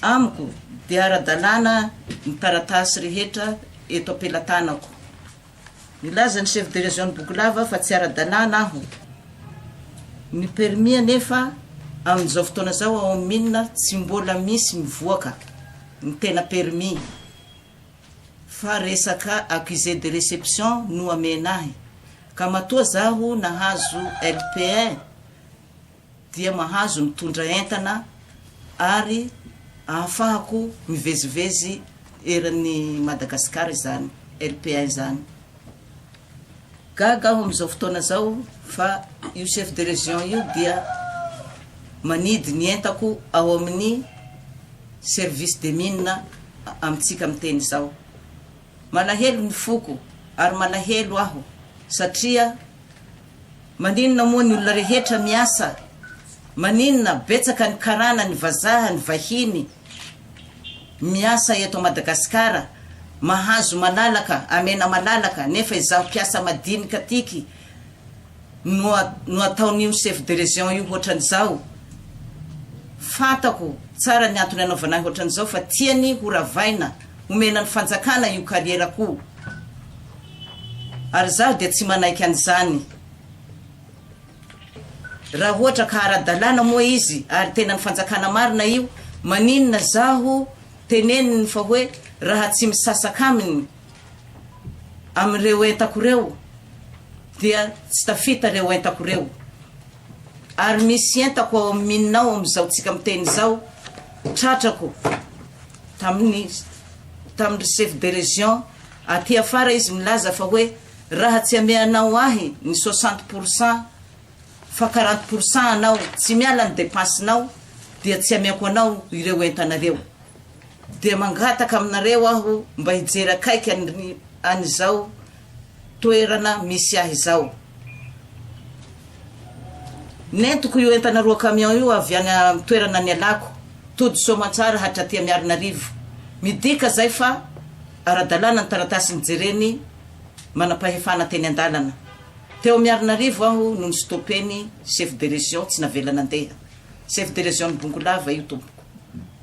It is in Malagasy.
amiko dia ara-dalàna ny taratasy rehetra eto am-pelatanako. Nilaza ny chef de région ny Bokolava fa tsy ara-dalàna aho. Ny permis anefa amin'izao fotoana zao ao amin'ny milina tsy mbola misy mivoaka ny tena permis. Fa resaka accusé de réception no amenahy. Ka matoa zaho nahazo LP1 dia mahazo mitondra entana ary ahafahako mivezivezy eran'ny Madagasikara izany, LP1 izany. Gaga aho amin'izao fotoana zao fa io chef de région io dia manidy ny entako ao amin'ny service de mine amintsika miteny zao. Malahelo ny foko ary malahelo aho satria maninona moa ny olona rehetra miasa, maninona betsaka ny karana ny vazaha ny vahiny miasa eto Madagasikara, mahazo malalaka, amena malalaka, nefa izaho mpiasa madinika tiky no ataon'io chef de région io hoatran'izao. Fantako tsara ny antony anaovanahy hoatran'izao fa tiany horavaina, homena ny fanjakana io karierako. Ary zaho dia tsy manaiky an'izany. Raha ohatra ka ara-dalàna moa izy ary tena ny fanjakana marina io, maninona zaho teneniny fa hoe raha tsy misasaka aminy amin'ireo entako reo dia tsy tafita reo entako reo. Ary misy entako ao amin'ny mininao amin'izao tsika miteny zao, tratrako tamin'ny chef de région aty afara izy milaza fa hoe raha tsy ameanao ahy ny 60% fa 40% anao tsy miala ny dépensenao dia tsy ameako anao ireo entanareo. Dia mangataka aminareo aho mba hijery akaiky an'izao toerana misy ahy izao. Nentiko io entana roa camion io avy any toerana nialako, tody Soamantsara hatraty Miarinarivo. Midika zay fa ara-dalàna ny taratasy nijereny manam-pahefana teny an-dalana. Teo Miarinarivo aho no nistopeny chef de région tsy navela nandeha. Chef de région ny Bokolava io tompo.